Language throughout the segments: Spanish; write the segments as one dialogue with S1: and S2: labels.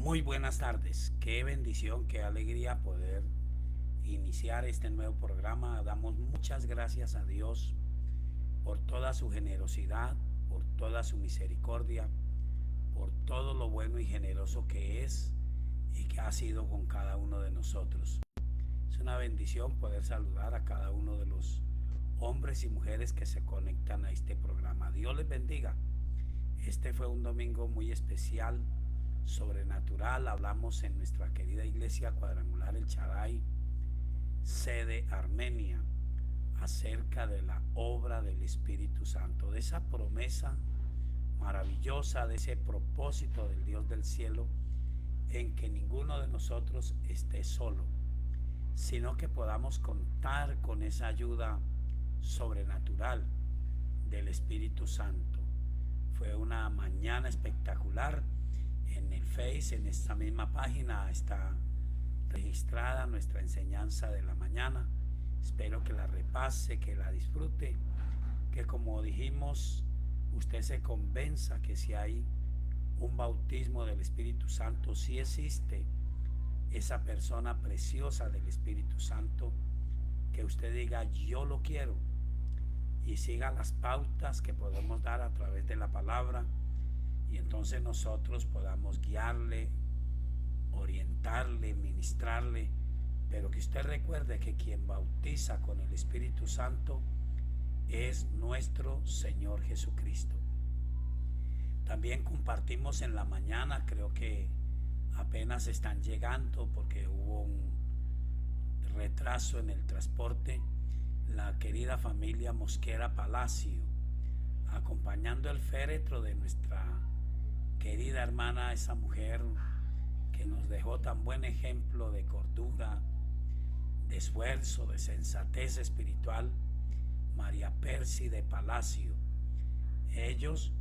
S1: Muy buenas tardes, qué bendición, qué alegría poder iniciar este nuevo programa. Damos muchas gracias a Dios por toda su generosidad, por toda su misericordia, por todo lo bueno y generoso que es y que ha sido con cada uno de nosotros. Es una bendición poder saludar a cada uno de los hombres y mujeres que se conectan a este programa. Dios les bendiga. Este fue un domingo muy especial, sobrenatural. Hablamos en nuestra querida iglesia cuadrangular El Shaddai, sede Armenia, acerca de la obra del Espíritu Santo, de esa promesa maravillosa, de ese propósito del Dios del cielo, en que ninguno de nosotros esté solo, sino que podamos contar con esa ayuda sobrenatural del Espíritu Santo. Fue una mañana espectacular. En el Face, en esta misma página, está registrada nuestra enseñanza de la mañana. Espero que la repase, que la disfrute, que como dijimos, usted se convenza que si hay un bautismo del Espíritu Santo, si existe esa persona preciosa del Espíritu Santo, que usted diga yo lo quiero y siga las pautas que podemos dar a través de la palabra, y entonces nosotros podamos guiarle, orientarle, ministrarle, pero que usted recuerde que quien bautiza con el Espíritu Santo es nuestro Señor Jesucristo. También compartimos en la mañana, creo que apenas están llegando porque hubo un retraso en el transporte, la querida familia Mosquera Palacio, acompañando el féretro de nuestra querida hermana, esa mujer que nos dejó tan buen ejemplo de cordura, de esfuerzo, de sensatez espiritual, María Percy de Palacio. Ellos,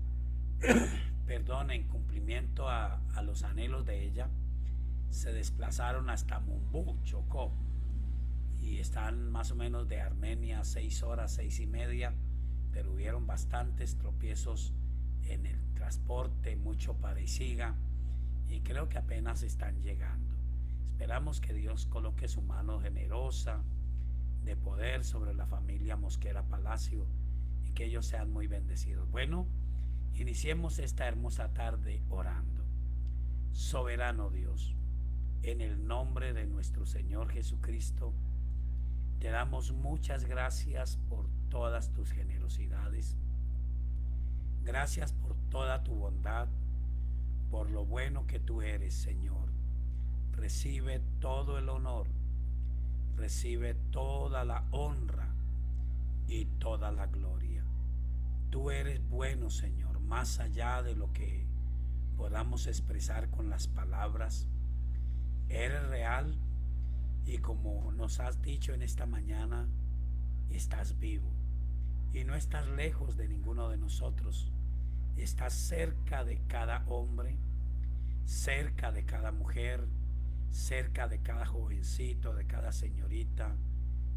S1: en cumplimiento a los anhelos de ella, se desplazaron hasta Mumbú, Chocó, y están más o menos de Armenia 6 horas, 6:30, pero hubieron bastantes tropiezos en el transporte, mucho para y siga, y creo que apenas están llegando. Esperamos que Dios coloque su mano generosa de poder sobre la familia Mosquera Palacio y que ellos sean muy bendecidos. Bueno, iniciemos esta hermosa tarde orando. Soberano Dios, en el nombre de nuestro Señor Jesucristo, te damos muchas gracias por todas tus generosidades. Gracias por toda tu bondad, por lo bueno que tú eres, Señor. Recibe todo el honor, recibe toda la honra y toda la gloria. Tú eres bueno, Señor, más allá de lo que podamos expresar con las palabras. Eres real y como nos has dicho en esta mañana, estás vivo y no estás lejos de ninguno de nosotros. Estás cerca de cada hombre, cerca de cada mujer, cerca de cada jovencito, de cada señorita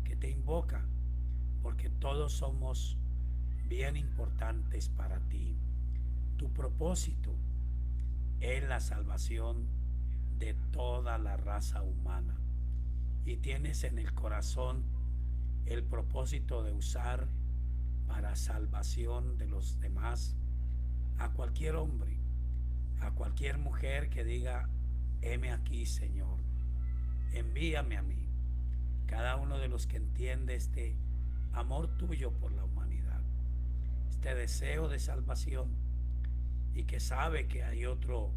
S1: que te invoca, porque todos somos bien importantes para ti. Tu propósito es la salvación de toda la raza humana, y tienes en el corazón el propósito de usar para salvación de los demás a cualquier hombre, a cualquier mujer que diga heme aquí, Señor, envíame a mí. Cada uno de los que entiende este amor tuyo por la humanidad, este deseo de salvación, y que sabe que hay otro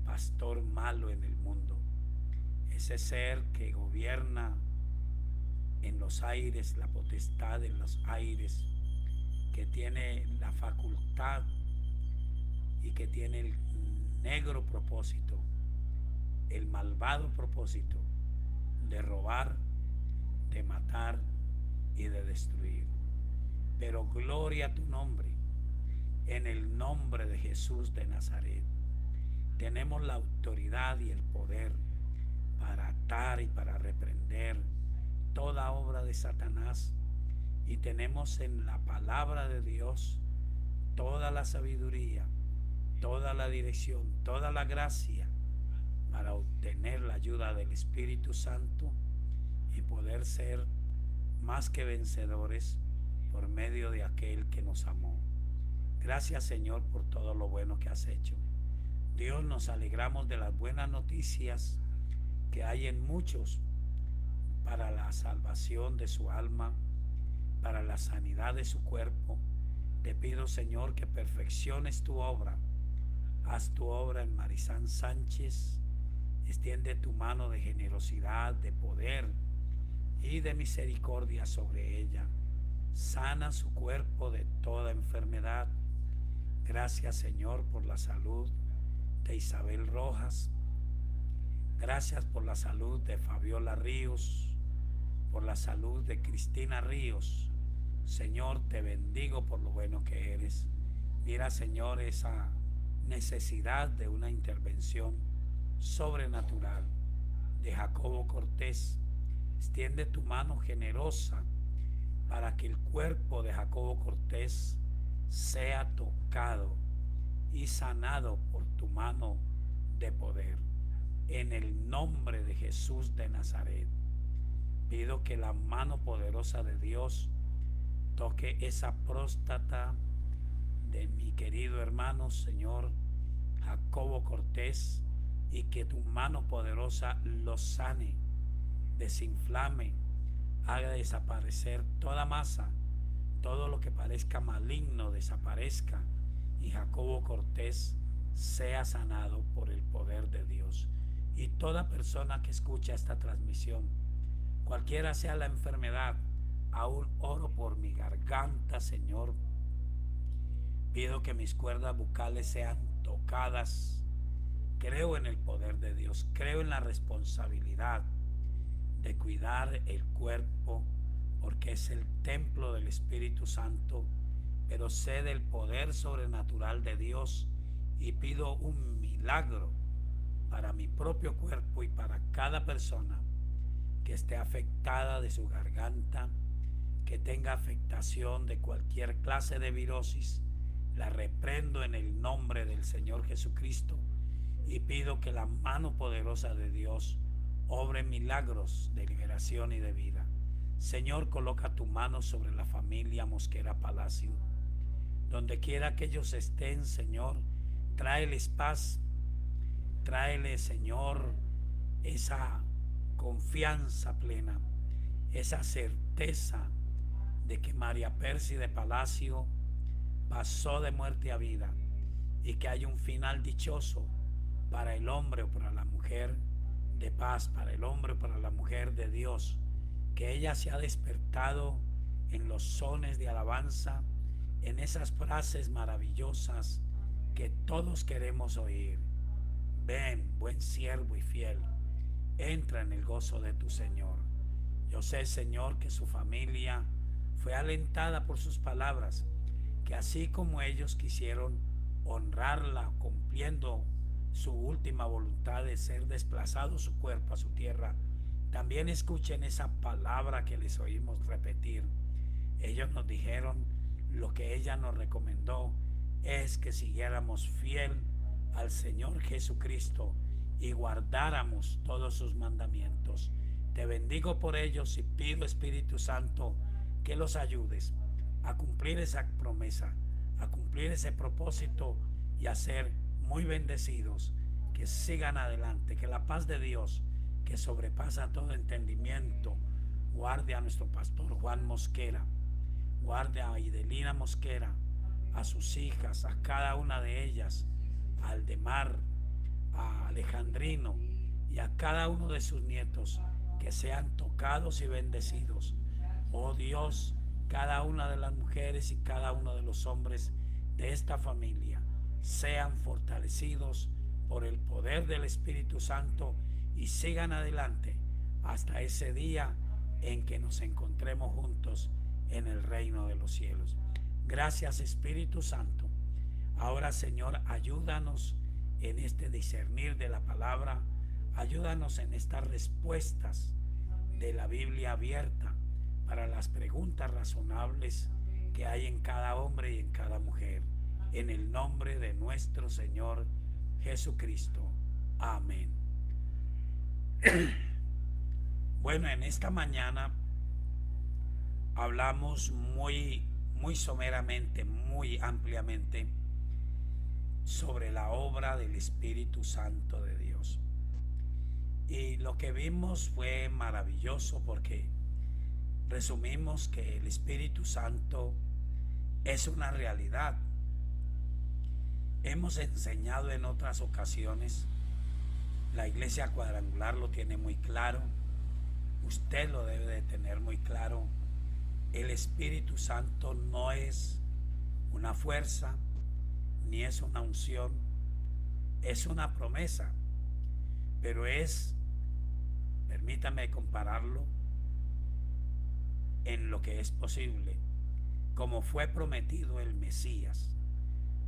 S1: pastor malo en el mundo, ese ser que gobierna en los aires, la potestad en los aires, que tiene la facultad y que tiene el negro propósito, el malvado propósito de robar, de matar y de destruir. Pero gloria a tu nombre, en el nombre de Jesús de Nazaret. Tenemos la autoridad y el poder para atar y para reprender toda obra de Satanás, y tenemos en la palabra de Dios toda la sabiduría, toda la dirección, toda la gracia para obtener la ayuda del Espíritu Santo y poder ser más que vencedores por medio de aquel que nos amó. Gracias, Señor, por todo lo bueno que has hecho. Dios, nos alegramos de las buenas noticias que hay en muchos para la salvación de su alma, para la sanidad de su cuerpo. Te pido, Señor, que perfecciones tu obra. Haz tu obra en Marizán Sánchez. Extiende tu mano de generosidad, de poder y de misericordia sobre ella. Sana su cuerpo de toda enfermedad. Gracias, Señor, por la salud de Isabel Rojas. Gracias por la salud de Fabiola Ríos, por la salud de Cristina Ríos. Señor, te bendigo por lo bueno que eres. Mira, Señor, esa necesidad de una intervención sobrenatural de Jacobo Cortés. Extiende tu mano generosa para que el cuerpo de Jacobo Cortés sea tocado y sanado por tu mano de poder. En el nombre de Jesús de Nazaret, pido que la mano poderosa de Dios toque esa próstata de mi querido hermano, Señor Jacobo Cortés, y que tu mano poderosa lo sane, desinflame, haga desaparecer toda masa, todo lo que parezca maligno desaparezca, y Jacobo Cortés sea sanado por el poder de Dios. Y toda persona que escucha esta transmisión, cualquiera sea la enfermedad, aún oro por mi garganta, Señor. Pido que mis cuerdas bucales sean tocadas. Creo en el poder de Dios, creo en la responsabilidad de cuidar el cuerpo, porque es el templo del Espíritu Santo, pero sé del poder sobrenatural de Dios y pido un milagro para mi propio cuerpo y para cada persona que esté afectada de su garganta, que tenga afectación de cualquier clase de virosis. La reprendo en el nombre del Señor Jesucristo y pido que la mano poderosa de Dios obre milagros de liberación y de vida. Señor, coloca tu mano sobre la familia Mosquera Palacio. Donde quiera que ellos estén, Señor, tráeles paz, tráeles, Señor, esa confianza plena, esa certeza de que María Percy de Palacio pasó de muerte a vida y que hay un final dichoso para el hombre o para la mujer de paz, para el hombre o para la mujer de Dios, que ella se ha despertado en los sones de alabanza, en esas frases maravillosas que todos queremos oír. Ven, buen siervo y fiel, entra en el gozo de tu Señor. Yo sé, Señor, que su familia fue alentada por sus palabras, que así como ellos quisieron honrarla cumpliendo su última voluntad de ser desplazado su cuerpo a su tierra, también escuchen esa palabra que les oímos repetir. Ellos nos dijeron, lo que ella nos recomendó es que siguiéramos fiel al Señor Jesucristo y guardáramos todos sus mandamientos. Te bendigo por ellos y pido, Espíritu Santo, que los ayudes a cumplir esa promesa, a cumplir ese propósito y a ser muy bendecidos, que sigan adelante, que la paz de Dios, que sobrepasa todo entendimiento, guarde a nuestro pastor Juan Mosquera, guarde a Idelina Mosquera, a sus hijas, a cada una de ellas, a Aldemar, a Alejandrino y a cada uno de sus nietos, que sean tocados y bendecidos. Oh Dios, cada una de las mujeres y cada uno de los hombres de esta familia sean fortalecidos por el poder del Espíritu Santo y sigan adelante hasta ese día en que nos encontremos juntos en el reino de los cielos. Gracias, Espíritu Santo. Ahora, Señor, ayúdanos en este discernir de la palabra, ayúdanos en estas respuestas de la Biblia abierta para las preguntas razonables que hay en cada hombre y en cada mujer. En el nombre de nuestro Señor Jesucristo. Amén. Bueno, en esta mañana hablamos muy someramente, muy ampliamente sobre la obra del Espíritu Santo de Dios. Y lo que vimos fue maravilloso porque resumimos que el Espíritu Santo es una realidad. Hemos enseñado en otras ocasiones, la Iglesia Cuadrangular lo tiene muy claro, usted lo debe de tener muy claro. El Espíritu Santo no es una fuerza, ni es una unción, es una promesa, pero es, permítame compararlo en lo que es posible, como fue prometido el Mesías,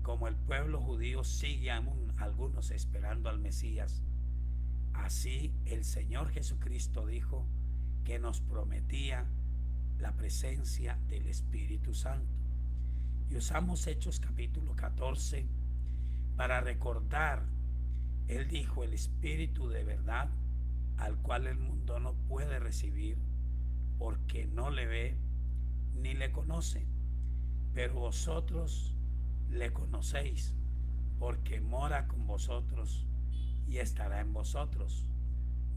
S1: como el pueblo judío sigue aún algunos esperando al Mesías, así el Señor Jesucristo dijo que nos prometía la presencia del Espíritu Santo. Y usamos Hechos capítulo 14 para recordar, Él dijo, el Espíritu de verdad, al cual el mundo no puede recibir, porque no le ve ni le conoce, pero vosotros le conocéis, porque mora con vosotros y estará en vosotros.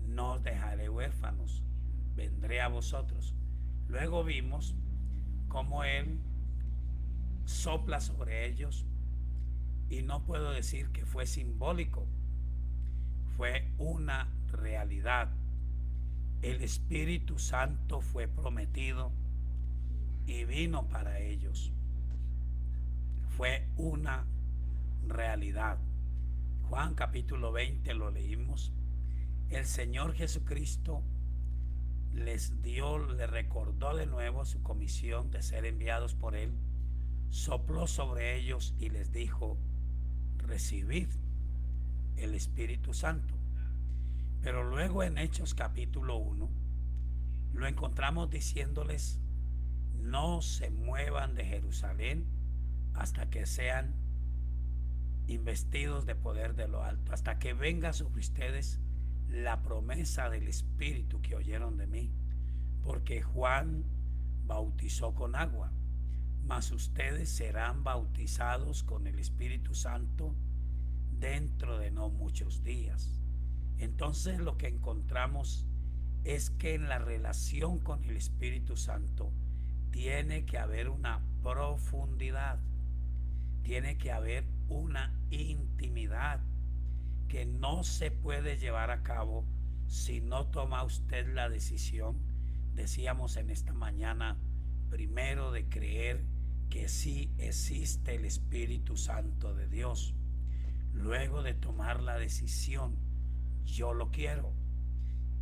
S1: No os dejaré huérfanos, vendré a vosotros. Luego vimos cómo Él sopla sobre ellos, y no puedo decir que fue simbólico, fue una realidad. El Espíritu Santo fue prometido y vino para ellos. Fue una realidad. Juan capítulo 20 lo leímos. El Señor Jesucristo les recordó de nuevo su comisión de ser enviados por Él, sopló sobre ellos y les dijo: recibid el Espíritu Santo. Pero luego en Hechos capítulo 1 lo encontramos diciéndoles: no se muevan de Jerusalén hasta que sean investidos de poder de lo alto, hasta que venga sobre ustedes la promesa del Espíritu que oyeron de mí, porque Juan bautizó con agua, mas ustedes serán bautizados con el Espíritu Santo dentro de no muchos días. Entonces lo que encontramos es que en la relación con el Espíritu Santo tiene que haber una profundidad, tiene que haber una intimidad que no se puede llevar a cabo si no toma usted la decisión, decíamos en esta mañana, primero de creer que sí existe el Espíritu Santo de Dios, luego de tomar la decisión, yo lo quiero,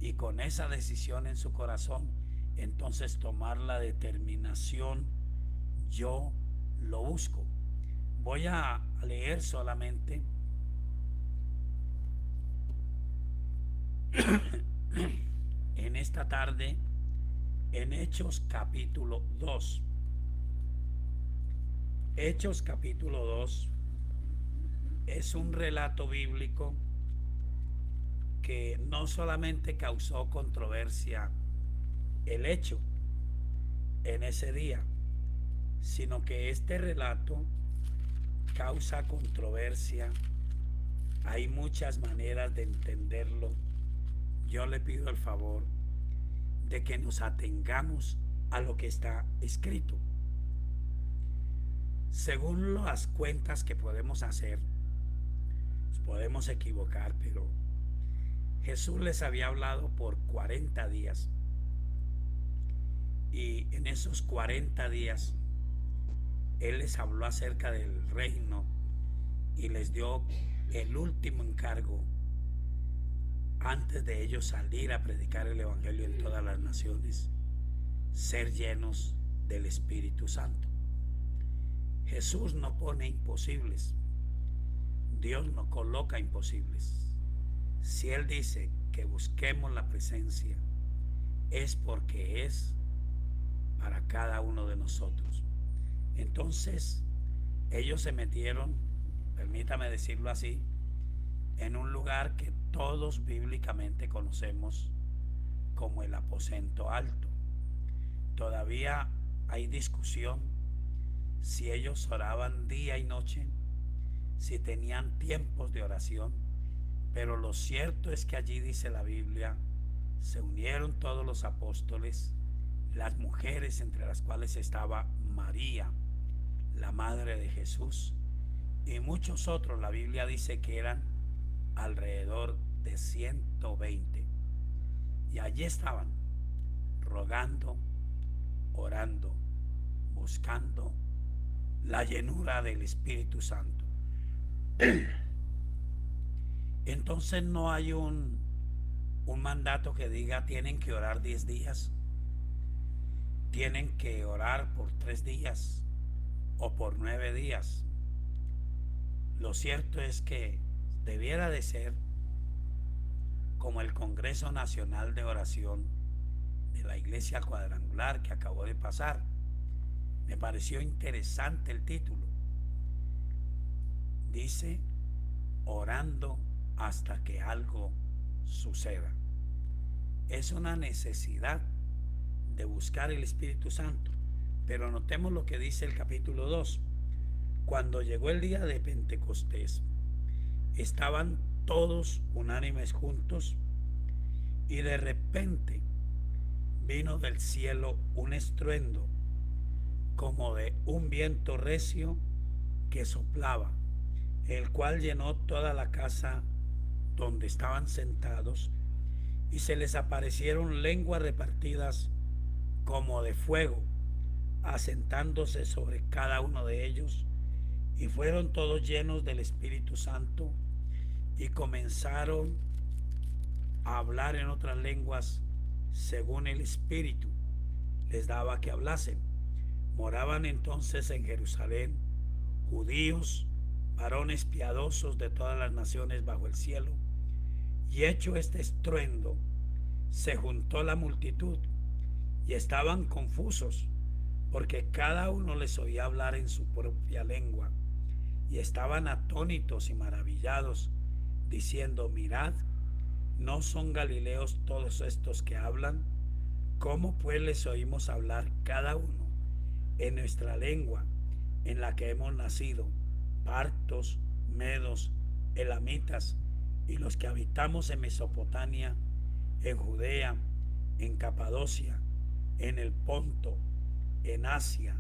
S1: y con esa decisión en su corazón, entonces tomar la determinación, yo lo busco. Voy a leer solamente en esta tarde en Hechos capítulo 2. Hechos capítulo 2 es un relato bíblico que no solamente causó controversia el hecho en ese día, sino que este relato causa controversia. Hay muchas maneras de entenderlo. Yo le pido el favor de que nos atengamos a lo que está escrito. Según las cuentas que podemos hacer, nos podemos equivocar, pero Jesús les había hablado por 40 días. Y en esos 40 días, Él les habló acerca del reino y les dio el último encargo antes de ellos salir a predicar el Evangelio en todas las naciones: ser llenos del Espíritu Santo. Jesús no pone imposibles, Dios no coloca imposibles. Si Él dice que busquemos la presencia, es porque es para cada uno de nosotros. Entonces ellos se metieron, permítame decirlo así, en un lugar que todos bíblicamente conocemos como el aposento alto. Todavía hay discusión si ellos oraban día y noche, si tenían tiempos de oración, pero lo cierto es que allí dice la Biblia, se unieron todos los apóstoles, las mujeres entre las cuales estaba María, la madre de Jesús, y muchos otros. La Biblia dice que eran alrededor de 120. Y allí estaban, rogando, orando, buscando la llenura del Espíritu Santo. Entonces no hay un mandato que diga tienen que orar 10 días, tienen que orar por 3 días o por 9 días. Lo cierto es que debiera de ser como el Congreso Nacional de Oración de la Iglesia Cuadrangular que acabó de pasar. Me pareció interesante el título. Dice, orando hasta que algo suceda. Es una necesidad de buscar el Espíritu Santo. Pero notemos lo que dice el capítulo 2. Cuando llegó el día de Pentecostés, estaban todos unánimes juntos y de repente vino del cielo un estruendo como de un viento recio que soplaba, el cual llenó toda la casa donde estaban sentados, y se les aparecieron lenguas repartidas como de fuego, asentándose sobre cada uno de ellos, y fueron todos llenos del Espíritu Santo y comenzaron a hablar en otras lenguas según el Espíritu les daba que hablasen. Moraban entonces en Jerusalén judíos, varones piadosos de todas las naciones bajo el cielo, y hecho este estruendo, se juntó la multitud y estaban confusos, porque cada uno les oía hablar en su propia lengua, y estaban atónitos y maravillados, diciendo, mirad, ¿no son galileos todos estos que hablan? ¿Cómo pues les oímos hablar cada uno en nuestra lengua en la que hemos nacido, partos, medos, elamitas, y los que habitamos en Mesopotamia, en Judea, en Capadocia, en el Ponto, en Asia,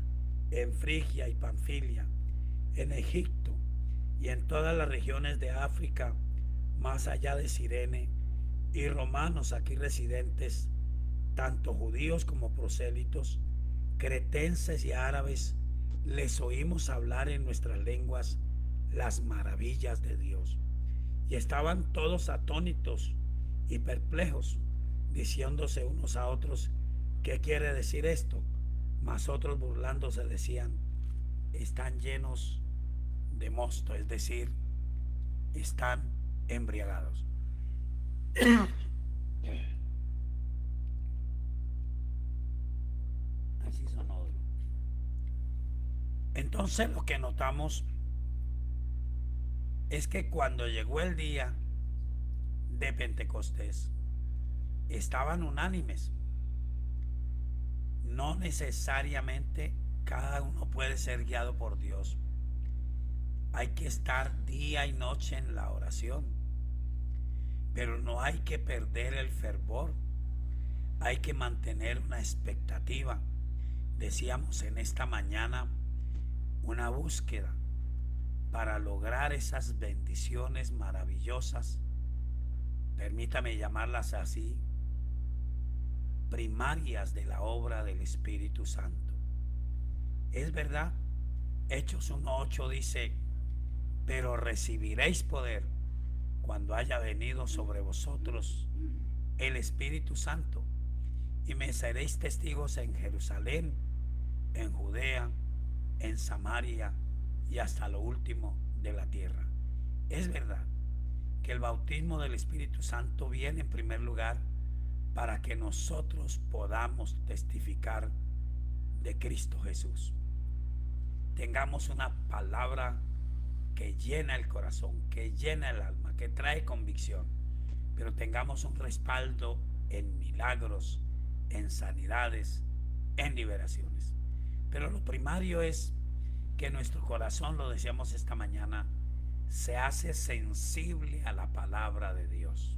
S1: en Frigia y Panfilia, en Egipto y en todas las regiones de África, más allá de Cirene, y romanos aquí residentes, tanto judíos como prosélitos, cretenses y árabes, les oímos hablar en nuestras lenguas las maravillas de Dios. Y estaban todos atónitos y perplejos, diciéndose unos a otros, ¿qué quiere decir esto? Mas otros burlándose decían, están llenos de mosto, es decir, están embriagados. Así sonó. Entonces lo que notamos es que cuando llegó el día de Pentecostés, estaban unánimes. No necesariamente cada uno puede ser guiado por Dios. Hay que estar día y noche en la oración, pero no hay que perder el fervor. Hay que mantener una expectativa. Decíamos en esta mañana, una búsqueda para lograr esas bendiciones maravillosas, permítame llamarlas así, primarias de la obra del Espíritu Santo. Es verdad, Hechos 1:8 dice, pero recibiréis poder cuando haya venido sobre vosotros el Espíritu Santo, y me seréis testigos en Jerusalén, en Judea, en Samaria y hasta lo último de la tierra. Es verdad que el bautismo del Espíritu Santo viene en primer lugar para que nosotros podamos testificar de Cristo Jesús. Tengamos una palabra que llena el corazón, que llena el alma, que trae convicción, pero tengamos un respaldo en milagros, en sanidades, en liberaciones. Pero lo primario es que nuestro corazón, lo decíamos esta mañana, se hace sensible a la palabra de Dios.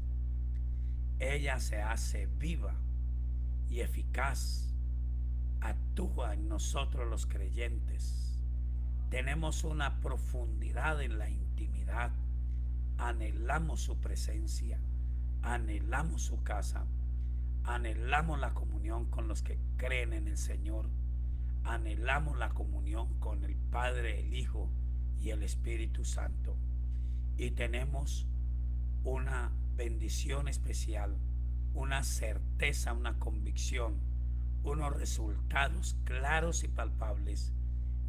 S1: Ella se hace viva y eficaz, actúa en nosotros los creyentes. Tenemos una profundidad en la intimidad, anhelamos su presencia, anhelamos su casa, anhelamos la comunión con los que creen en el Señor, anhelamos la comunión con el Padre, el Hijo y el Espíritu Santo. Y tenemos una bendición especial, una certeza, una convicción, unos resultados claros y palpables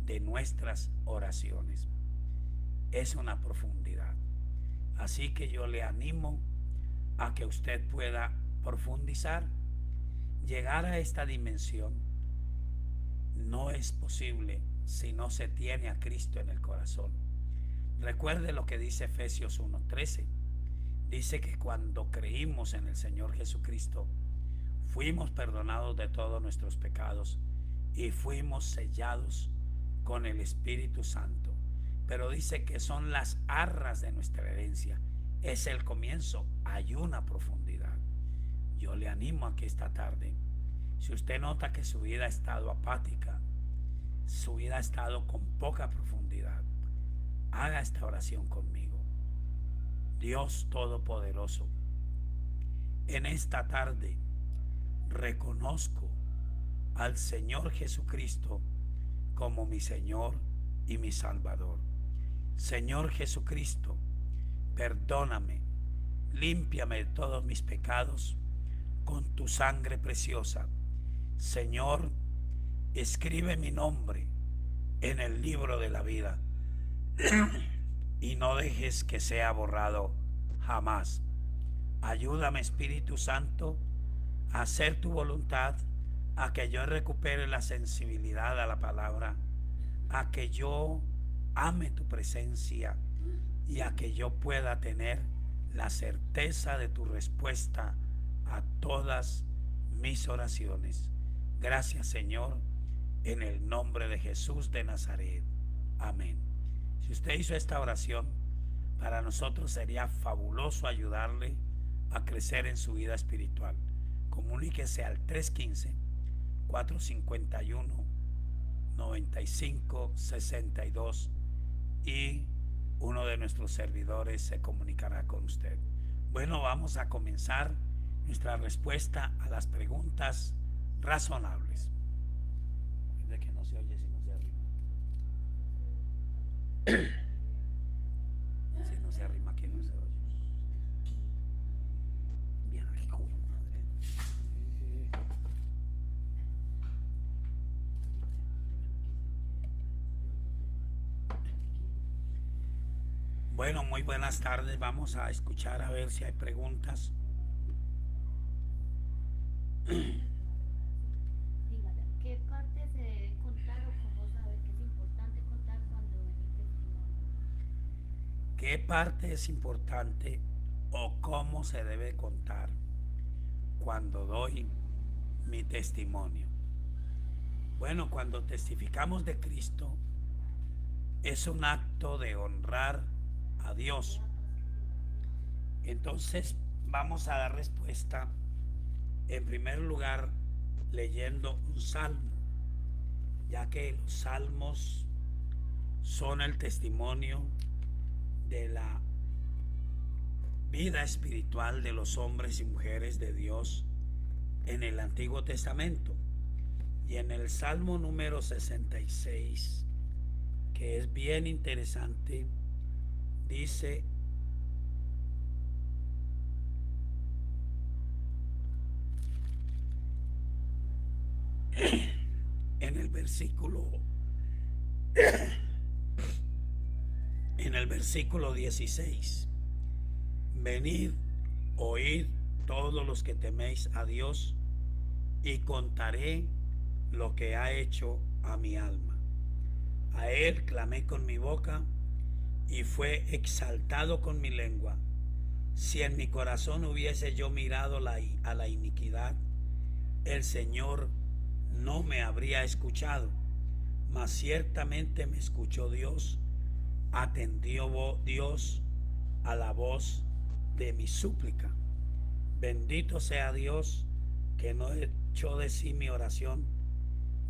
S1: de nuestras oraciones. Es una profundidad. Así que yo le animo a que usted pueda profundizar, llegar a esta dimensión. No es posible si no se tiene a Cristo en el corazón. Recuerde lo que dice Efesios 1:13. Dice que cuando creímos en el Señor Jesucristo, fuimos perdonados de todos nuestros pecados y fuimos sellados con el Espíritu Santo. Pero dice que son las arras de nuestra herencia. Es el comienzo. Hay una profundidad. Yo le animo a que esta tarde, si usted nota que su vida ha estado apática, su vida ha estado con poca profundidad, haga esta oración conmigo. Dios Todopoderoso, en esta tarde reconozco al Señor Jesucristo como mi Señor y mi Salvador. Señor Jesucristo, perdóname, límpiame de todos mis pecados con tu sangre preciosa. Señor, escribe mi nombre en el libro de la vida y no dejes que sea borrado jamás. Ayúdame, Espíritu Santo, a hacer tu voluntad, a que yo recupere la sensibilidad a la palabra, a que yo ame tu presencia y a que yo pueda tener la certeza de tu respuesta a todas mis oraciones. Gracias, Señor, en el nombre de Jesús de Nazaret. Amén. Si usted hizo esta oración, para nosotros sería fabuloso ayudarle a crecer en su vida espiritual. Comuníquese al 315-451-9562 y uno de nuestros servidores se comunicará con usted. Bueno, vamos a comenzar nuestra respuesta a las preguntas razonables. De que no se oye si no se arrima. Si no se arrima, aquí no se oye. Bien, aquí como madre. Bueno, muy buenas tardes. Vamos a escuchar a ver si hay preguntas.
S2: Dígame, ¿qué parte se debe contar o cómo saber que es importante contar cuando ven mi testimonio?
S1: ¿Qué parte es importante o cómo se debe contar cuando doy mi testimonio? Bueno, cuando testificamos de Cristo es un acto de honrar a Dios. Entonces vamos a dar respuesta en primer lugar leyendo un salmo, ya que los salmos son el testimonio de la vida espiritual de los hombres y mujeres de Dios en el Antiguo Testamento. Y en el Salmo número 66, que es bien interesante, dice: en el versículo 16, venid, oíd todos los que teméis a Dios, y contaré lo que ha hecho a mi alma. A él clamé con mi boca, y fue exaltado con mi lengua. Si en mi corazón hubiese yo mirado a la iniquidad, el Señor no me habría escuchado, mas ciertamente me escuchó Dios, atendió Dios a la voz de mi súplica. Bendito sea Dios, que no echó de sí mi oración,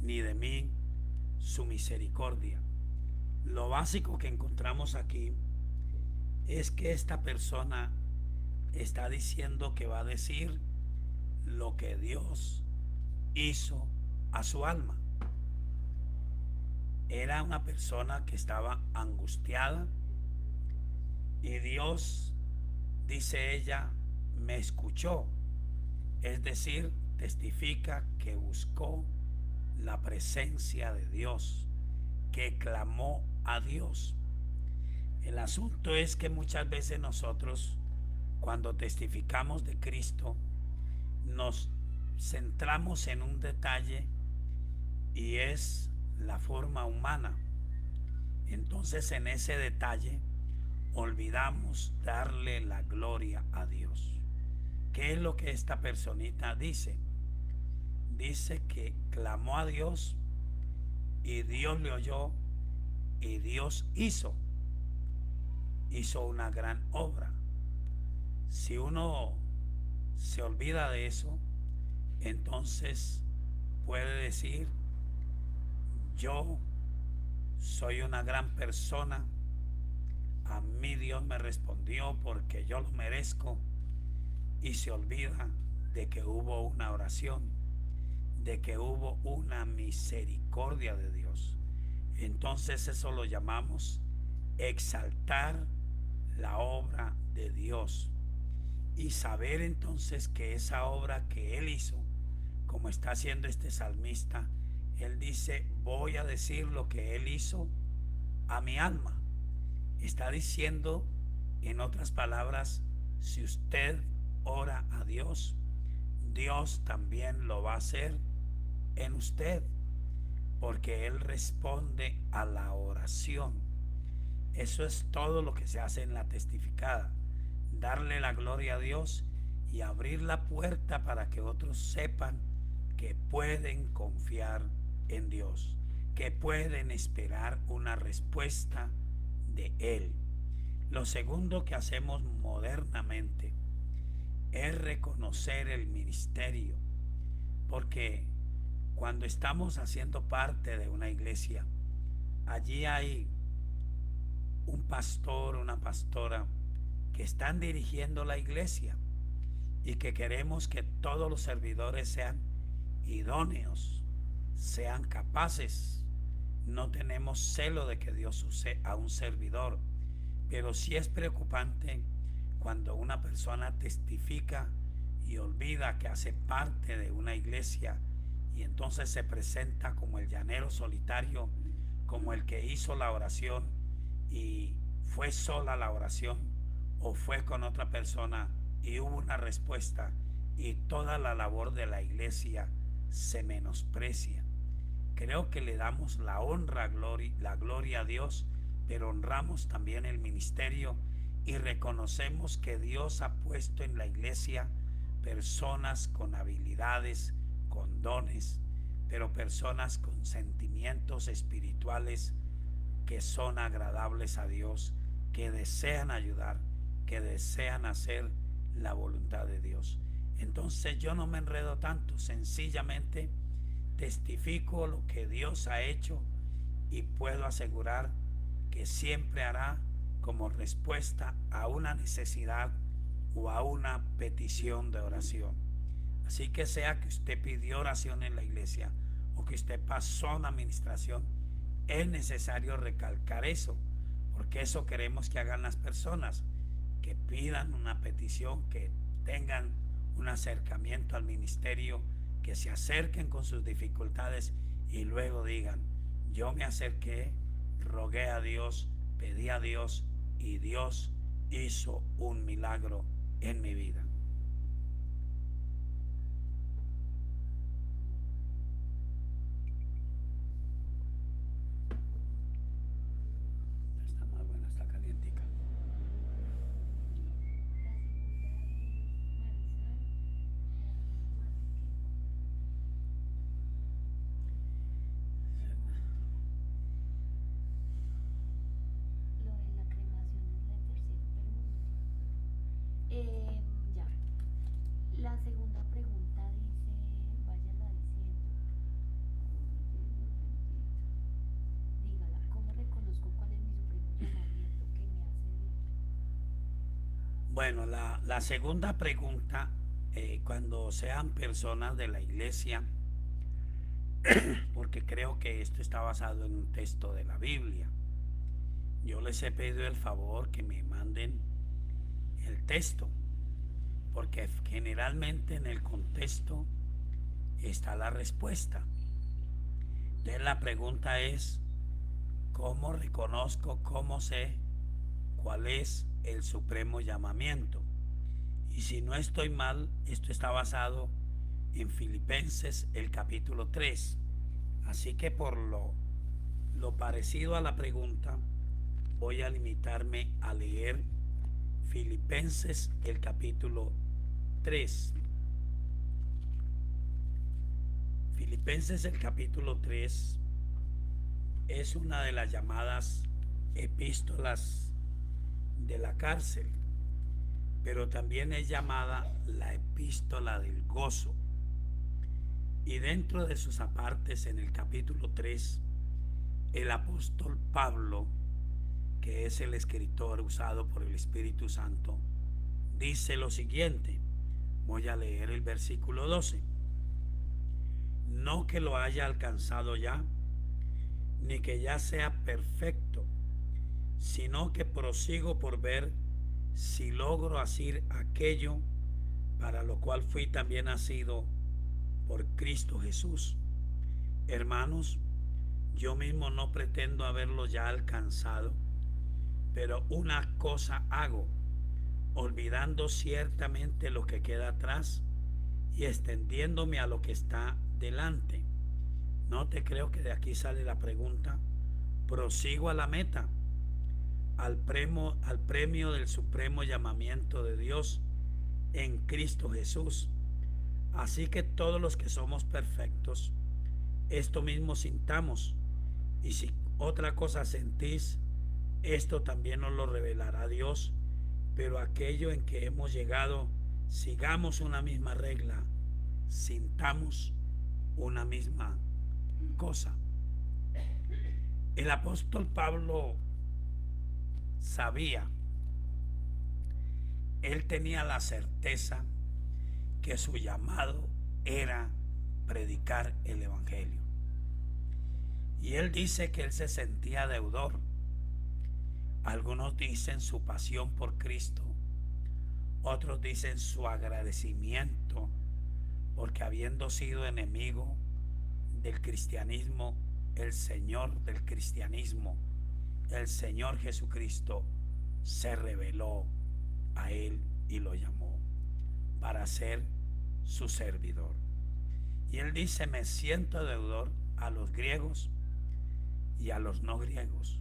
S1: ni de mí su misericordia. Lo básico que encontramos aquí es que esta persona está diciendo que va a decir lo que Dios hizo a su alma. Era una persona que estaba angustiada y Dios, dice ella, me escuchó. Es decir, testifica que buscó la presencia de Dios, que clamó a Dios. El asunto es que muchas veces nosotros, cuando testificamos de Cristo, nos centramos en un detalle y es la forma humana. Entonces en ese detalle olvidamos darle la gloria a Dios. ¿Qué es lo que esta personita dice? Dice que clamó a Dios y Dios le oyó y Dios hizo una gran obra. Si uno se olvida de eso, entonces puede decir, yo soy una gran persona, a mí Dios me respondió porque yo lo merezco, y se olvida de que hubo una oración, de que hubo una misericordia de Dios. Entonces eso lo llamamos exaltar la obra de Dios y saber entonces que esa obra que Él hizo, como está haciendo este salmista, Él dice, voy a decir lo que Él hizo a mi alma. Está diciendo, en otras palabras, si usted ora a Dios, Dios también lo va a hacer en usted, porque Él responde a la oración. Eso es todo lo que se hace en la testificada, darle la gloria a Dios y abrir la puerta para que otros sepan que pueden confiar en Dios, que pueden esperar una respuesta de Él. Lo segundo que hacemos modernamente es reconocer el ministerio, porque cuando estamos haciendo parte de una iglesia, allí hay un pastor, una pastora que están dirigiendo la iglesia y que queremos que todos los servidores sean idóneos, sean capaces. No tenemos celo de que Dios use a un servidor, pero sí es preocupante cuando una persona testifica y olvida que hace parte de una iglesia y entonces se presenta como el llanero solitario, como el que hizo la oración y fue sola la oración o fue con otra persona y hubo una respuesta y toda la labor de la iglesia se menosprecia. Creo que le damos la honra, la gloria a Dios, pero honramos también el ministerio y reconocemos que Dios ha puesto en la iglesia personas con habilidades, con dones, pero personas con sentimientos espirituales que son agradables a Dios, que desean ayudar, que desean hacer la voluntad de Dios. Entonces yo no me enredo tanto, sencillamente testifico lo que Dios ha hecho y puedo asegurar que siempre hará como respuesta a una necesidad o a una petición de oración. Así que sea que usted pidió oración en la iglesia o que usted pasó una administración, es necesario recalcar eso, porque eso queremos que hagan las personas, que pidan una petición, que tengan un acercamiento al ministerio, que se acerquen con sus dificultades y luego digan, yo me acerqué, rogué a Dios, pedí a Dios y Dios hizo un milagro en mi vida. Está más buena, está calientica. Bueno, la segunda pregunta, cuando sean personas de la iglesia, porque creo que esto está basado en un texto de la Biblia, yo les he pedido el favor que me manden el texto, porque generalmente en el contexto está la respuesta. Entonces la pregunta es, ¿cómo reconozco, cómo sé cuál es el supremo llamamiento? Y si no estoy mal, esto está basado en Filipenses el capítulo 3. Así que por lo parecido a la pregunta, voy a limitarme a leer Filipenses el capítulo 3. Filipenses el capítulo 3 es una de las llamadas epístolas de la cárcel, pero también es llamada la epístola del gozo. Y dentro de sus apartes, en el capítulo 3, el apóstol Pablo, que es el escritor usado por el Espíritu Santo, dice lo siguiente. Voy a leer el versículo 12. No que lo haya alcanzado ya, ni que ya sea perfecto, sino que prosigo por ver si logro hacer aquello para lo cual fui también nacido por Cristo Jesús. Hermanos, yo mismo no pretendo haberlo ya alcanzado, pero una cosa hago, olvidando ciertamente lo que queda atrás y extendiéndome a lo que está delante. No te creo que de aquí sale la pregunta. Prosigo a la meta, al premio del supremo llamamiento de Dios en Cristo Jesús. Así que todos los que somos perfectos, esto mismo sintamos, y si otra cosa sentís, esto también nos lo revelará Dios. Pero aquello en que hemos llegado, sigamos una misma regla, sintamos una misma cosa. El apóstol Pablo sabía, él tenía la certeza que su llamado era predicar el evangelio. Y él dice que él se sentía deudor. Algunos dicen su pasión por Cristo, otros dicen su agradecimiento, porque habiendo sido enemigo del cristianismo, el Señor del cristianismo, el Señor Jesucristo, se reveló a él y lo llamó para ser su servidor. Y él dice, me siento deudor a los griegos y a los no griegos,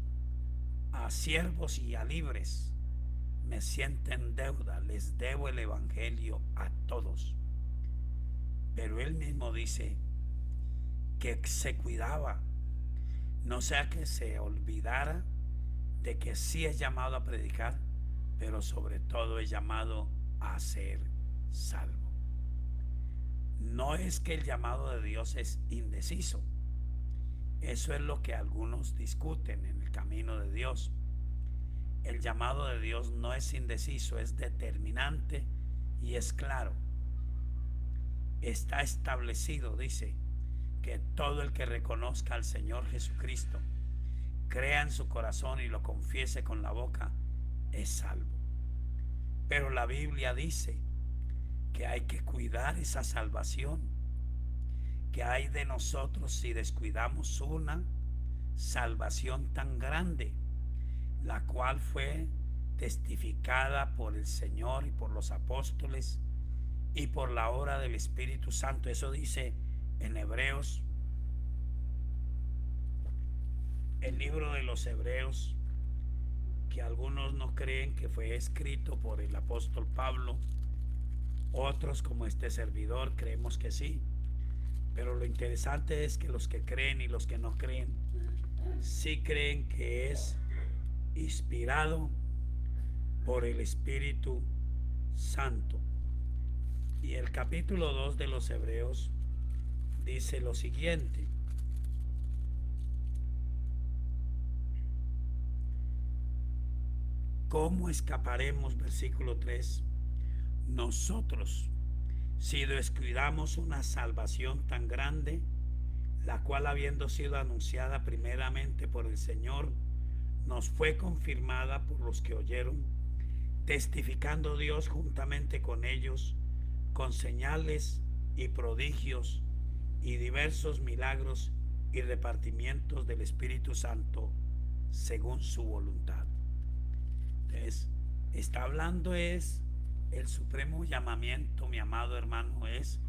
S1: a siervos y a libres, me siento en deuda, les debo el evangelio a todos. Pero él mismo dice que se cuidaba, no sea que se olvidara de que sí es llamado a predicar, pero sobre todo es llamado a ser salvo. No es que el llamado de Dios es indeciso. Eso es lo que algunos discuten en el camino de Dios. El llamado de Dios no es indeciso, es determinante y es claro. Está establecido, dice, que todo el que reconozca al Señor Jesucristo, crea en su corazón y lo confiese con la boca, es salvo. Pero la Biblia dice que hay que cuidar esa salvación, que hay de nosotros si descuidamos una salvación tan grande, la cual fue testificada por el Señor y por los apóstoles y por la obra del Espíritu Santo. Eso dice en Hebreos, el libro de los Hebreos, que algunos no creen que fue escrito por el apóstol Pablo, otros como este servidor creemos que sí, pero lo interesante es que los que creen y los que no creen sí creen que es inspirado por el Espíritu Santo. Y el capítulo 2 de los Hebreos dice lo siguiente: ¿Cómo escaparemos? Versículo 3. Nosotros, si descuidamos una salvación tan grande, la cual habiendo sido anunciada primeramente por el Señor, nos fue confirmada por los que oyeron, testificando Dios juntamente con ellos, con señales y prodigios y diversos milagros y repartimientos del Espíritu Santo según su voluntad. Entonces, está hablando es el supremo llamamiento, mi amado hermano, es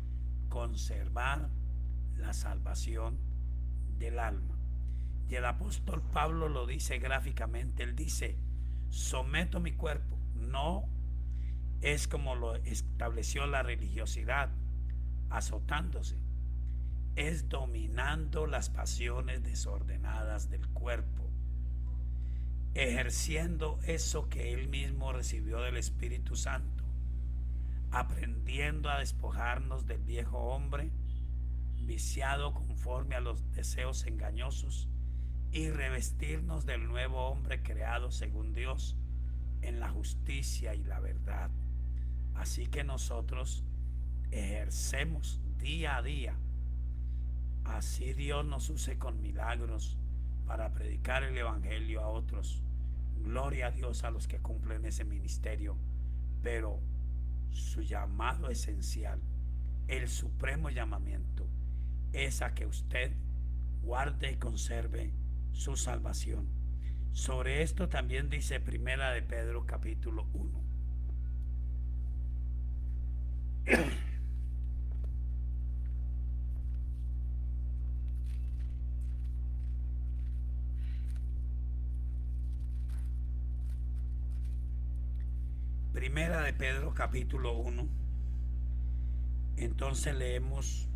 S1: conservar la salvación del alma. Y el apóstol Pablo lo dice gráficamente. Él dice: someto mi cuerpo. No es como lo estableció la religiosidad, azotándose. Es dominando las pasiones desordenadas del cuerpo, ejerciendo eso que él mismo recibió del Espíritu Santo, aprendiendo a despojarnos del viejo hombre viciado conforme a los deseos engañosos y revestirnos del nuevo hombre creado según Dios en la justicia y la verdad. Así que nosotros ejercemos día a día. Así Dios nos use con milagros para predicar el evangelio a otros. Gloria a Dios a los que cumplen ese ministerio. Pero su llamado esencial, el supremo llamamiento, es a que usted guarde y conserve su salvación. Sobre esto también dice Primera de Pedro capítulo 1. Primera de Pedro capítulo 1. Entonces leemos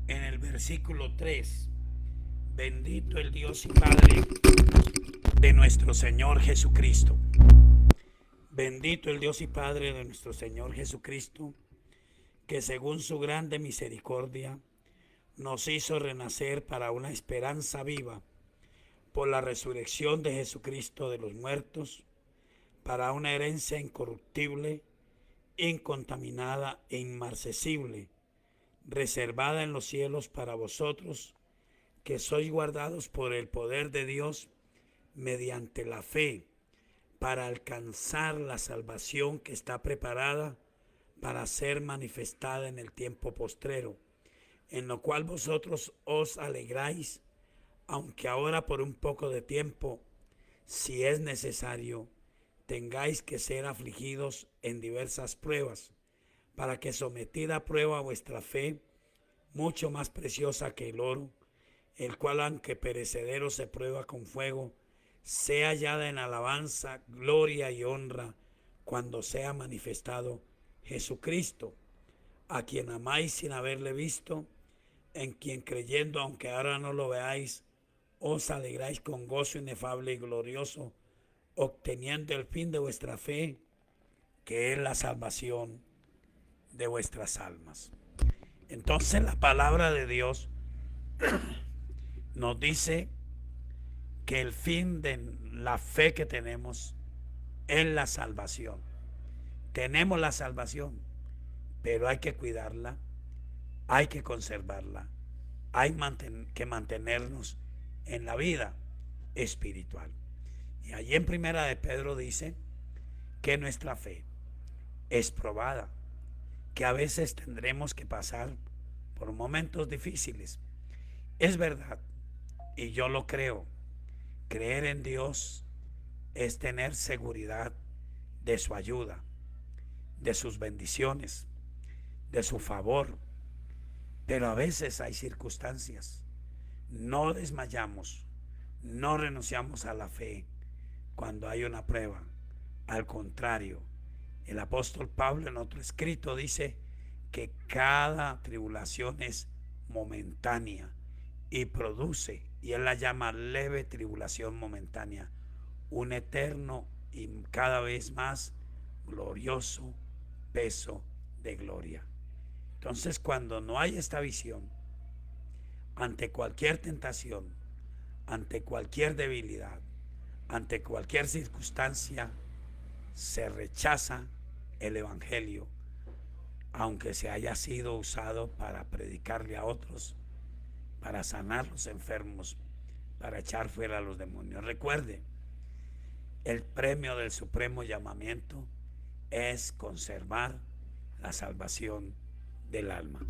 S1: en el versículo 3. Bendito el Dios y Padre de nuestro Señor Jesucristo. Bendito el Dios y Padre de nuestro Señor Jesucristo, que según su grande misericordia nos hizo renacer para una esperanza viva por la resurrección de Jesucristo de los muertos, para una herencia incorruptible, incontaminada e inmarcesible, reservada en los cielos para vosotros, que sois guardados por el poder de Dios mediante la fe, para alcanzar la salvación que está preparada para ser manifestada en el tiempo postrero, en lo cual vosotros os alegráis, aunque ahora por un poco de tiempo, si es necesario, tengáis que ser afligidos en diversas pruebas, para que sometida a prueba vuestra fe, mucho más preciosa que el oro, el cual aunque perecedero se prueba con fuego, sea hallada en alabanza, gloria y honra cuando sea manifestado Jesucristo, a quien amáis sin haberle visto, en quien creyendo, aunque ahora no lo veáis, os alegráis con gozo inefable y glorioso, obteniendo el fin de vuestra fe, que es la salvación de vuestras almas. Entonces la palabra de Dios nos dice que el fin de la fe que tenemos es la salvación. Tenemos la salvación, pero hay que cuidarla, hay que conservarla, hay que mantenernos en la vida espiritual. Y allí en Primera de Pedro dice que nuestra fe es probada, que a veces tendremos que pasar por momentos difíciles. Es verdad, y yo lo creo. Creer en Dios es tener seguridad de su ayuda, de sus bendiciones, de su favor. Pero a veces hay circunstancias. No desmayamos, no renunciamos a la fe cuando hay una prueba. Al contrario, el apóstol Pablo en otro escrito dice que cada tribulación es momentánea y produce, y él la llama leve tribulación momentánea, un eterno y cada vez más glorioso peso de gloria. Entonces, cuando no hay esta visión, ante cualquier tentación, ante cualquier debilidad, ante cualquier circunstancia, se rechaza el Evangelio, aunque se haya sido usado para predicarle a otros, para sanar los enfermos, para echar fuera a los demonios. Recuerde, el premio del supremo llamamiento es conservar la salvación del alma.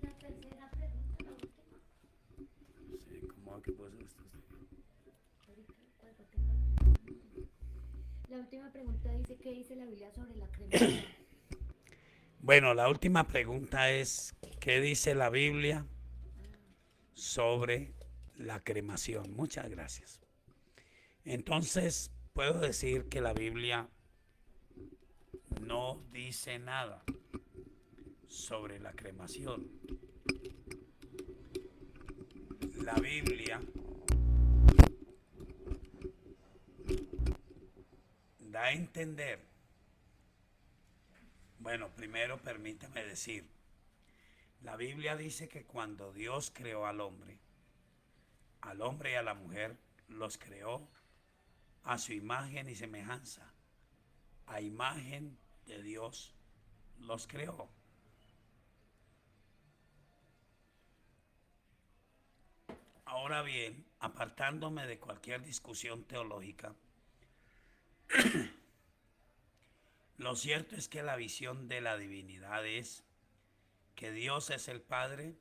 S2: La tercera pregunta, la última.
S1: Sí, ¿cómo que puso esto?
S2: Ahorita, cuando tenga la última pregunta dice, ¿qué dice la Biblia sobre la cremación?
S1: Bueno, la última pregunta es, ¿qué dice la Biblia sobre la cremación? Muchas gracias. Entonces, puedo decir que la Biblia no dice nada sobre la cremación. La Biblia da a entender, bueno, primero permítame decir, la Biblia dice que cuando Dios creó al hombre y a la mujer, los creó a su imagen y semejanza. A imagen de Dios los creó. Ahora bien, apartándome de cualquier discusión teológica, lo cierto es que la visión de la divinidad es que Dios es el Padre,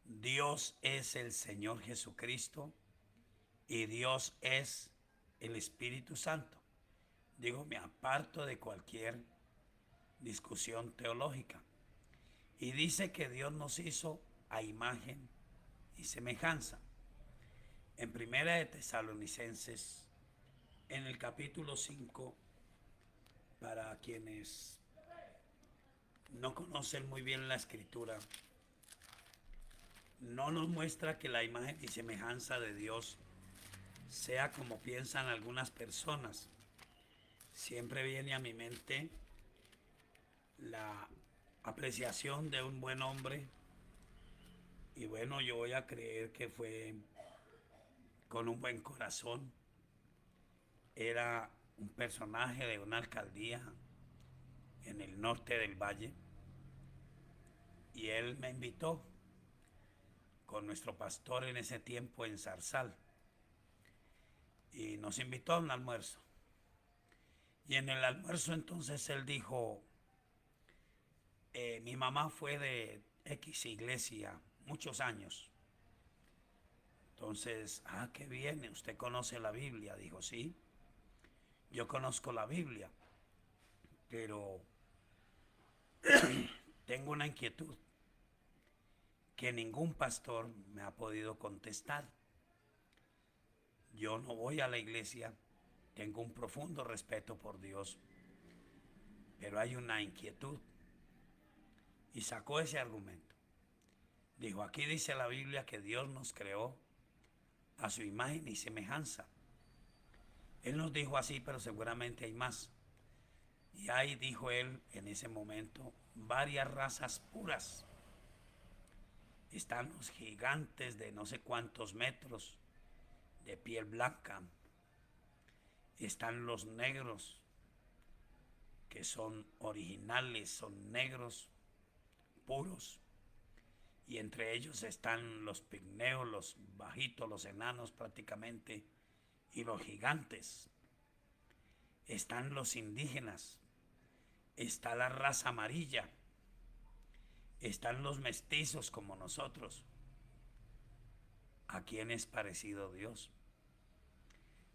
S1: Dios es el Señor Jesucristo y Dios es el Espíritu Santo. Digo, me aparto de cualquier discusión teológica. Y dice que Dios nos hizo a imagen y semejanza. En Primera de Tesalonicenses, en el capítulo 5, para quienes no conocen muy bien la escritura, no nos muestra que la imagen y semejanza de Dios sea como piensan algunas personas. Siempre viene a mi mente la apreciación de un buen hombre y bueno, yo voy a creer que fue con un buen corazón. Era un personaje de una alcaldía en el norte del valle y él me invitó con nuestro pastor en ese tiempo en Zarzal y nos invitó a un almuerzo. Y en el almuerzo entonces él dijo, mi mamá fue de X iglesia muchos años. Entonces, qué bien, usted conoce la Biblia. Dijo, sí, yo conozco la Biblia, pero tengo una inquietud que ningún pastor me ha podido contestar. Yo no voy a la iglesia, tengo un profundo respeto por Dios, pero hay una inquietud. Y sacó ese argumento. Dijo, aquí dice la Biblia que Dios nos creó a su imagen y semejanza. Él nos dijo así, pero seguramente hay más. Y ahí dijo él en ese momento, varias razas puras. Están los gigantes de no sé cuántos metros, de piel blanca. Están los negros, que son originales, son negros, puros. Y entre ellos están los pigmeos, los bajitos, los enanos prácticamente, y los gigantes. Están los indígenas, está la raza amarilla, están los mestizos como nosotros. ¿A quién es parecido Dios?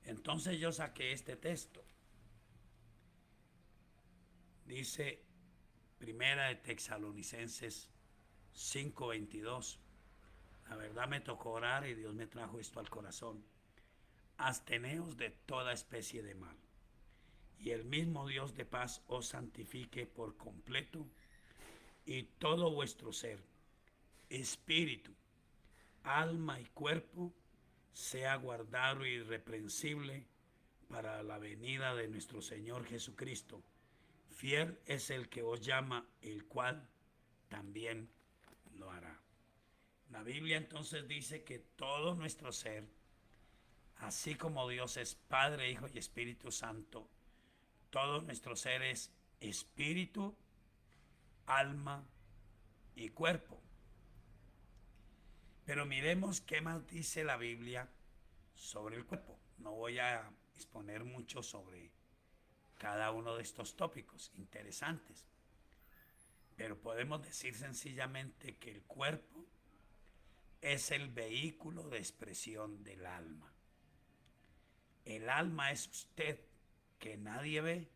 S1: Entonces yo saqué este texto. Dice Primera de Tesalonicenses 5:22. La verdad me tocó orar y Dios me trajo esto al corazón. Absteneos de toda especie de mal, y el mismo Dios de paz os santifique por completo, y todo vuestro ser, espíritu, alma y cuerpo, sea guardado irreprensible para la venida de nuestro Señor Jesucristo. Fiel es el que os llama, el cual también lo hará. La Biblia entonces dice que todo nuestro ser, así como Dios es Padre, Hijo y Espíritu Santo, todo nuestro ser es espíritu, alma y cuerpo. Pero miremos qué más dice la Biblia sobre el cuerpo. No voy a exponer mucho sobre cada uno de estos tópicos interesantes, pero podemos decir sencillamente que el cuerpo es el vehículo de expresión del alma. El alma es usted, que nadie ve,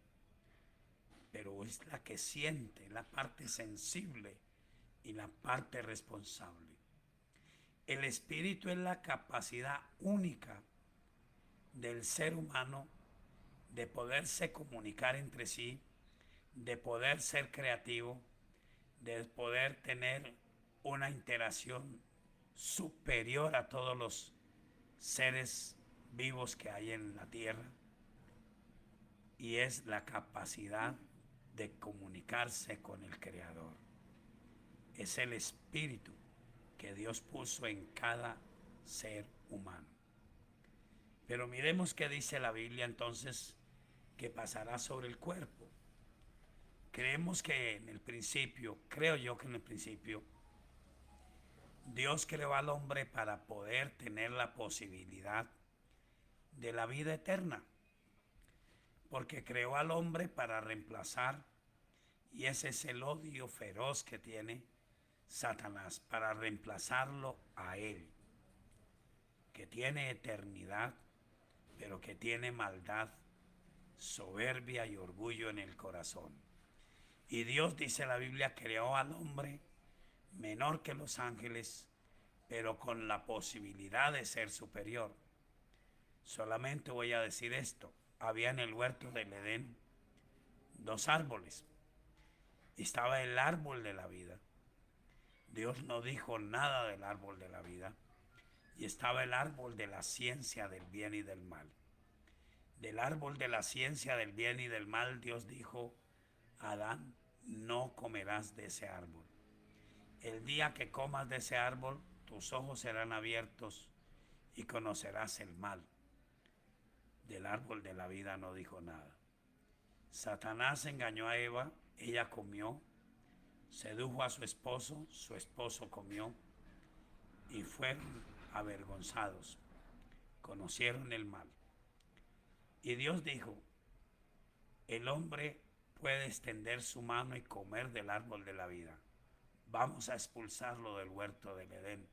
S1: pero es la que siente, la parte sensible y la parte responsable. El espíritu es la capacidad única del ser humano de poderse comunicar entre sí, de poder ser creativo, de poder tener una interacción superior a todos los seres vivos que hay en la tierra, y es la capacidad de comunicarse con el Creador. Es el espíritu que Dios puso en cada ser humano. Pero miremos qué dice la Biblia entonces que pasará sobre el cuerpo. Creemos que en el principio, creo yo que en el principio, Dios creó al hombre para poder tener la posibilidad de la vida eterna, porque creó al hombre para reemplazar, y ese es el odio feroz que tiene Satanás, para reemplazarlo a él, que tiene eternidad, pero que tiene maldad, soberbia y orgullo en el corazón. Y Dios, dice la Biblia, creó al hombre menor que los ángeles, pero con la posibilidad de ser superior. Solamente voy a decir esto: había en el huerto del Edén dos árboles. Estaba el árbol de la vida. Dios no dijo nada del árbol de la vida. Y estaba el árbol de la ciencia del bien y del mal. Del árbol de la ciencia del bien y del mal, Dios dijo: Adán, no comerás de ese árbol. El día que comas de ese árbol, tus ojos serán abiertos y conocerás el mal. Del árbol de la vida no dijo nada. Satanás engañó a Eva, ella comió, sedujo a su esposo comió, y fueron avergonzados, conocieron el mal. Y Dios dijo: el hombre puede extender su mano y comer del árbol de la vida. Vamos a expulsarlo del huerto del Edén.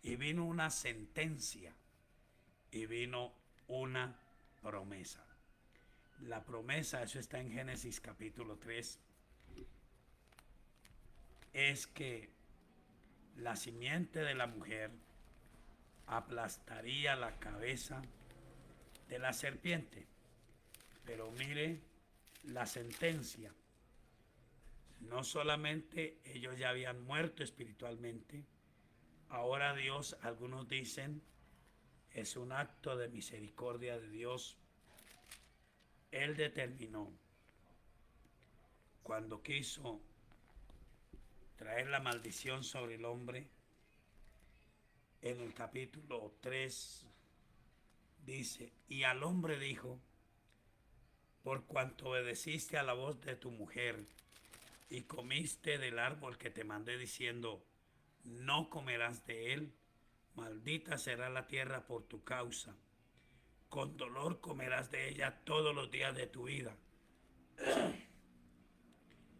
S1: Y vino una sentencia y vino una promesa. La promesa, eso está en Génesis capítulo 3, es que la simiente de la mujer aplastaría la cabeza de la serpiente. Pero mire la sentencia. No solamente ellos ya habían muerto espiritualmente, ahora Dios, algunos dicen, es un acto de misericordia de Dios. Él determinó, cuando quiso traer la maldición sobre el hombre, en el capítulo 3 dice: y al hombre dijo: por cuanto obedeciste a la voz de tu mujer y comiste del árbol que te mandé diciendo, no comerás de él, maldita será la tierra por tu causa. Con dolor comerás de ella todos los días de tu vida.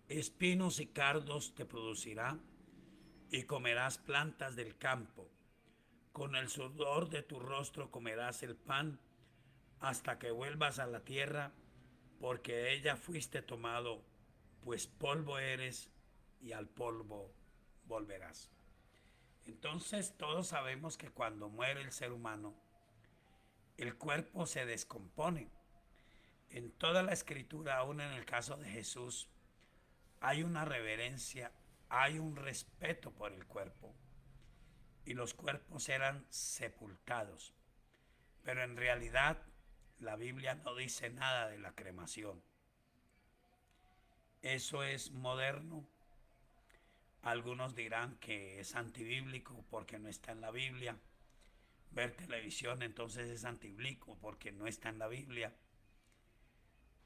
S1: Espinos y cardos te producirá, y comerás plantas del campo. Con el sudor de tu rostro comerás el pan, hasta que vuelvas a la tierra, porque de ella fuiste tomado, pues polvo eres, y al polvo volverás. Entonces todos sabemos que cuando muere el ser humano, el cuerpo se descompone. En toda la escritura, aún en el caso de Jesús, hay una reverencia, hay un respeto por el cuerpo. Y los cuerpos eran sepultados. Pero en realidad la Biblia no dice nada de la cremación. Eso es moderno. Algunos dirán que es antibíblico porque no está en la Biblia. Ver televisión entonces es antibíblico porque no está en la Biblia.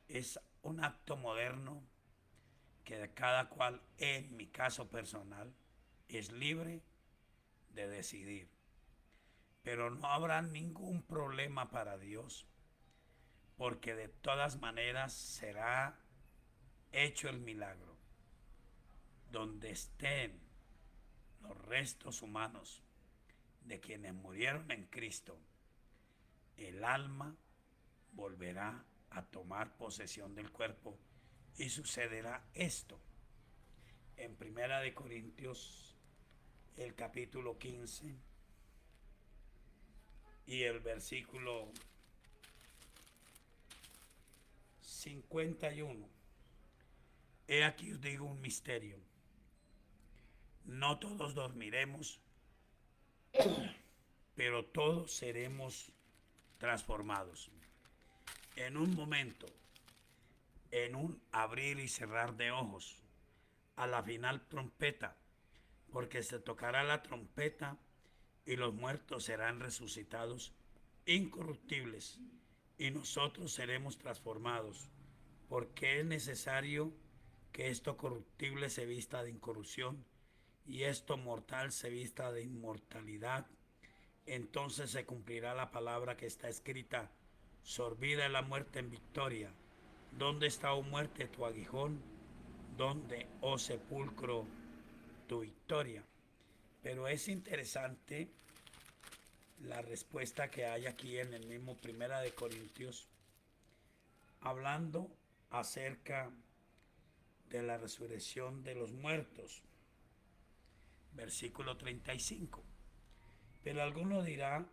S1: Es un acto moderno que de cada cual, en mi caso personal, es libre de decidir. Pero no habrá ningún problema para Dios, porque de todas maneras será hecho el milagro. Donde estén los restos humanos de quienes murieron en Cristo, el alma volverá a tomar posesión del cuerpo y sucederá esto. En Primera de Corintios, el capítulo 15 y el versículo 51. He aquí os digo un misterio. No todos dormiremos, pero todos seremos transformados. En un momento, en un abrir y cerrar de ojos, a la final trompeta, porque se tocará la trompeta y los muertos serán resucitados incorruptibles y nosotros seremos transformados, porque es necesario que esto corruptible se vista de incorrupción y esto mortal se vista de inmortalidad. Entonces se cumplirá la palabra que está escrita: sorbida es la muerte en victoria. ¿Dónde está, oh muerte, tu aguijón? ¿Dónde, oh sepulcro, tu victoria? Pero es interesante la respuesta que hay aquí en el mismo Primera de Corintios, hablando acerca de la resurrección de los muertos. Versículo 35. Pero alguno dirá: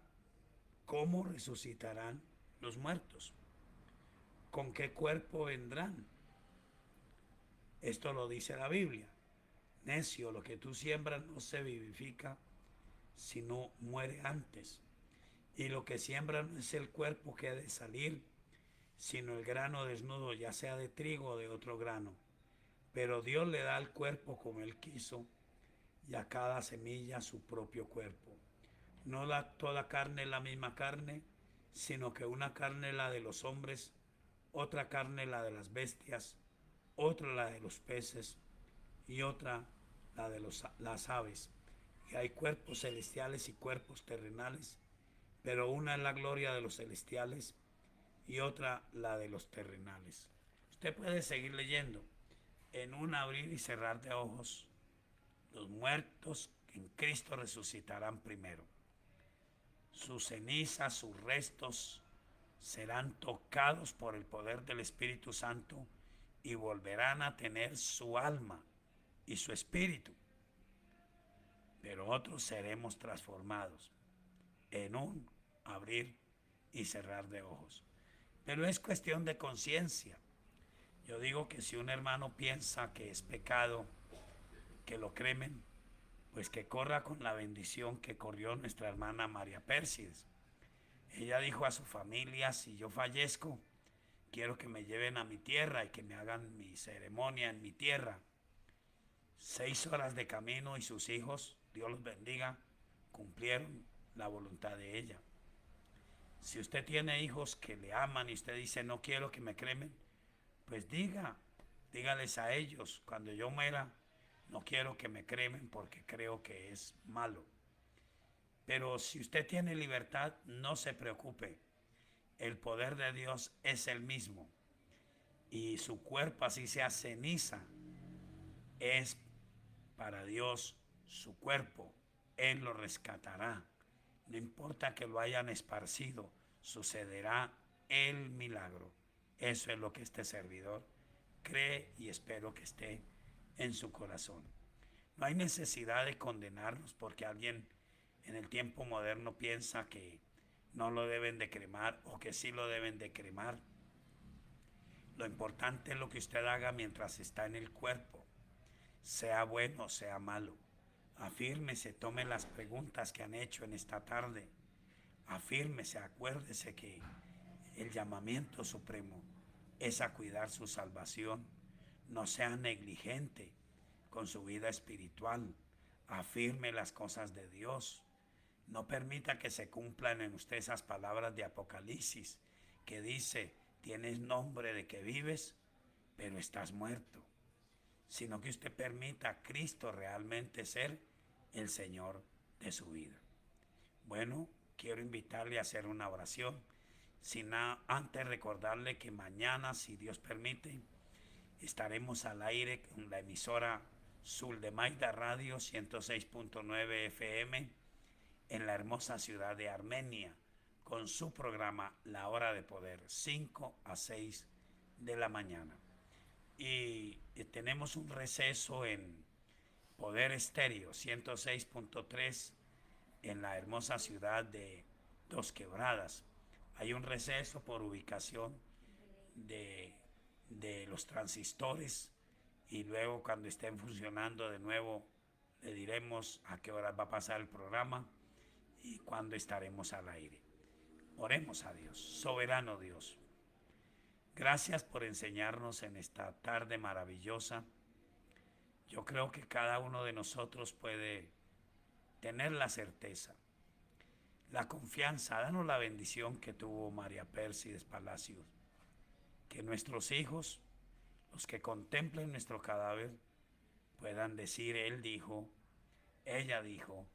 S1: ¿cómo resucitarán los muertos? ¿Con qué cuerpo vendrán? Esto lo dice la Biblia. Necio, lo que tú siembras no se vivifica, sino muere antes. Y lo que siembra no es el cuerpo que ha de salir, sino el grano desnudo, ya sea de trigo o de otro grano. Pero Dios le da al cuerpo como Él quiso, y a cada semilla su propio cuerpo. No toda carne es la misma carne, sino que una carne es la de los hombres, otra carne la de las bestias, otra la de los peces y otra la de las aves. Y hay cuerpos celestiales y cuerpos terrenales, pero una es la gloria de los celestiales y otra la de los terrenales. Usted puede seguir leyendo. En un abrir y cerrar de ojos, los muertos en Cristo resucitarán primero. Sus cenizas, sus restos serán tocados por el poder del Espíritu Santo y volverán a tener su alma y su espíritu. Pero otros seremos transformados en un abrir y cerrar de ojos. Pero es cuestión de conciencia. Yo digo que si un hermano piensa que es pecado que lo cremen, pues que corra con la bendición que corrió nuestra hermana María Pérsides. Ella dijo a su familia: si yo fallezco, quiero que me lleven a mi tierra y que me hagan mi ceremonia en mi tierra. 6 horas de camino y sus hijos, Dios los bendiga, cumplieron la voluntad de ella. Si usted tiene hijos que le aman y usted dice: no quiero que me cremen, pues dígales a ellos: cuando yo muera, no quiero que me cremen porque creo que es malo. Pero si usted tiene libertad, no se preocupe. El poder de Dios es el mismo. Y su cuerpo, así sea ceniza, es para Dios su cuerpo. Él lo rescatará. No importa que lo hayan esparcido, sucederá el milagro. Eso es lo que este servidor cree y espero que esté en su corazón. No hay necesidad de condenarnos porque alguien en el tiempo moderno piensa que no lo deben de cremar o que sí lo deben de cremar. Lo importante es lo que usted haga mientras está en el cuerpo, sea bueno o sea malo. Afírmese, tome las preguntas que han hecho en esta tarde. Afírmese, acuérdese que El llamamiento supremo es a cuidar su salvación. No sea negligente con su vida espiritual. Afirme las cosas de Dios. No permita que se cumplan en usted esas palabras de Apocalipsis que dice, tienes nombre de que vives, pero estás muerto. Sino que usted permita a Cristo realmente ser el Señor de su vida. Bueno, quiero invitarle a hacer una oración. Antes recordarle que mañana, si Dios permite, estaremos al aire con la emisora Zuldemaida Radio 106.9 FM en la hermosa ciudad de Armenia con su programa La Hora de Poder, 5 a 6 de la mañana. Y tenemos un receso en Poder Estéreo 106.3 en la hermosa ciudad de Dos Quebradas. Hay un receso por ubicación de los transistores y luego cuando estén funcionando de nuevo le diremos a qué hora va a pasar el programa y cuándo estaremos al aire. Oremos a Dios. Soberano Dios, gracias por enseñarnos en esta tarde maravillosa. Yo creo que cada uno de nosotros puede tener la certeza, la confianza. Danos la bendición que tuvo María Pérsides Palacios, que nuestros hijos, los que contemplen nuestro cadáver, puedan decir, él dijo, ella dijo,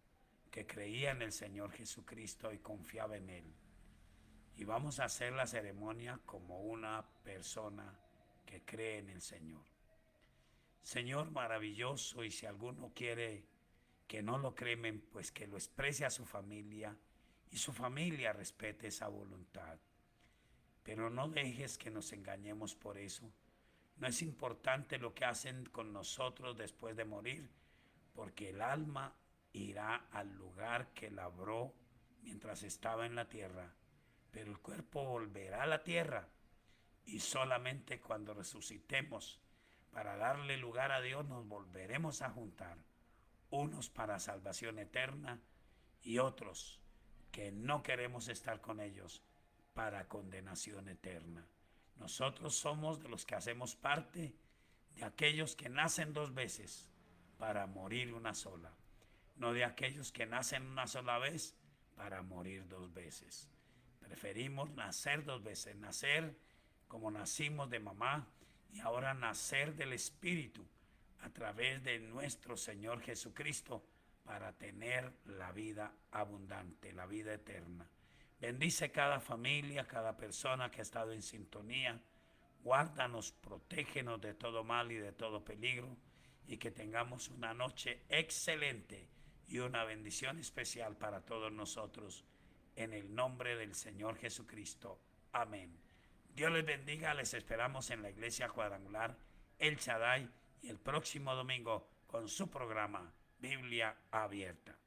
S1: que creía en el Señor Jesucristo y confiaba en Él. Y vamos a hacer la ceremonia como una persona que cree en el Señor. Señor maravilloso, y si alguno quiere que no lo cremen, pues que lo exprese a su familia y su familia respete esa voluntad. Pero no dejes que nos engañemos por eso. No es importante lo que hacen con nosotros después de morir, porque el alma irá al lugar que labró mientras estaba en la tierra, pero el cuerpo volverá a la tierra, y solamente cuando resucitemos para darle lugar a Dios nos volveremos a juntar, unos para salvación eterna y otros que no queremos estar con ellos para condenación eterna. Nosotros somos de los que hacemos parte de aquellos que nacen dos veces para morir una sola, no de aquellos que nacen una sola vez para morir dos veces. Preferimos nacer dos veces, nacer como nacimos de mamá y ahora nacer del Espíritu a través de nuestro Señor Jesucristo para tener la vida abundante, la vida eterna. Bendice cada familia, cada persona que ha estado en sintonía. Guárdanos, protégenos de todo mal y de todo peligro, y que tengamos una noche excelente y una bendición especial para todos nosotros. En el nombre del Señor Jesucristo. Amén. Dios les bendiga. Les esperamos en la Iglesia Cuadrangular El Shaddai y el próximo domingo con su programa Biblia Abierta.